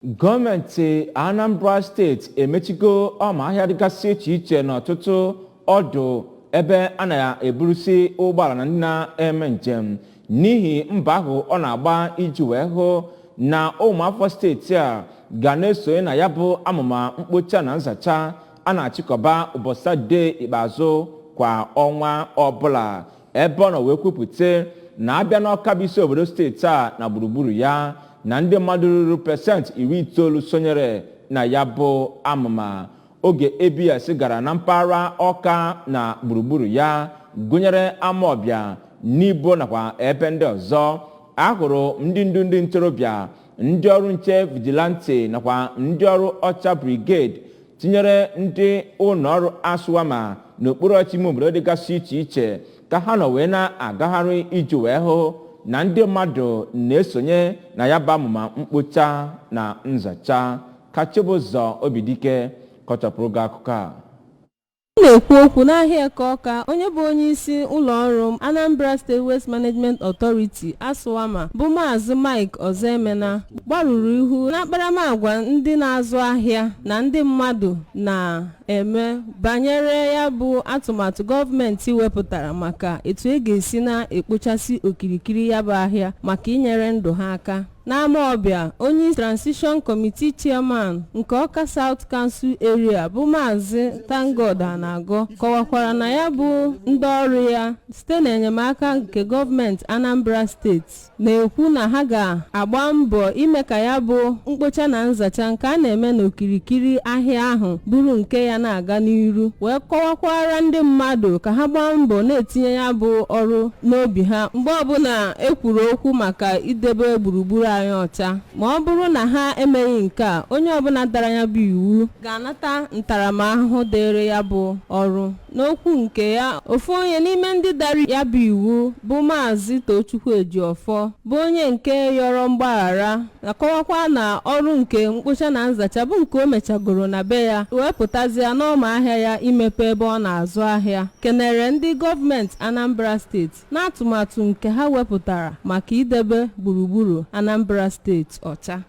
Goomenti Anambra State emechigo ọmahịa dịgasị iche iche n'ọtụtụ ọdụ ebe a na-eburusi ụgbọala na ndị na-eme njem n'ihi mbọ ahụ ọ na-agba iji wee hụ na ụmụafọ steeti a ga na-esonye na ya bụ amụma mkpocha na nzacha a na-achịkọba ụbọchị Satọde ikpeazụ kwa ọnwa ọbụla ebe ọ nọ wee kwupụta na abịa n'Ọka bụ isi obodo steeti a na gburugburu ya na ndị mmadụ ruru 90% sonyere na ya bụ amụma. Oge ABS gara na mpaghara Ọka na gburugburu ya gụnyere Amọbịa, Nibo nakwa ebe ndị ọzọ, ahụrụ ndị ntorobịa, ndị ọrụ nche vigilante nakwa ndị ọrụ Ocha brigade tinyere ndị ụlọọrụ Aswama n'okpuru ọchịchị ime obodo dịgasị iche iche ka ha nọ wee na-agagharị iji wee hụ na ndị mmadụ na-esonye na ya bụ amụma mkpocha na nzacha. Ka Chibụzọ Obidike kọchapụrụ gị akụkọ a. Na-ekwu okwu n'ahịa Eke Ọka, onye bụ onye isi ụlọ ọrụ Anambra State Waste Management Authority Aswama bụ Maazị Mike Ozemena gbarụrụ ihu na akparamagwa ndị na-azụ ahịa na ndị mmadụ na-eme banyere ya bụ atụmatụ gọọmenti wepụtara maka etu e ga-esi na-ekpochasị okirikiri ya bụ ahịa maka inyere ndụ ha aka. N'Amọbịa, onye Transition Committee Chairman nke Ọka South Council Area bụ Maazị Tangod Anagọ kọwakwara na ya bụ ndị ọrụ ya site n'enyemaka nke gọọmenti Anambra Steeti na-ekwu na ha ga-agba mbọ ime ka ya bụ mkpocha na nzacha nke a na-eme n'okirikiri ahịa ahụ bụrụ nke ya na-aga n'iru, wee kọwakwara ndị mmadụ ka ha gbaa mbọ na-etinye ya bụ ọrụ n'obi ha mgbe ọbụla ekwuru okwu maka idebe gburugburu anyị ọcha. Ma ọ bụrụ na ha emeghị nke a, onye ọbụla dara ya bụ iwu ga-anata ntaramahụhụ dịrị ya bụ ọrụ. N'okwu nke ya, ofu onye n'ime ndị dara ya bụ iwu bụ Maazị Tochukwu Ejiofọ bụ onye nke yọrọ mgbaghara na-akọwakwa na ọrụ nke mkpocha na nzacha bụ nke o mechagoro na be ya wepụtazi ya n'ọma ahịa ya imepe ebe ọ na-azụ ahịa. Kenere ndị gọọmenti Anambra Steeti n'atụmatụ nke ha wepụtara maka idebe gburugburu Anambra Steeti ọcha.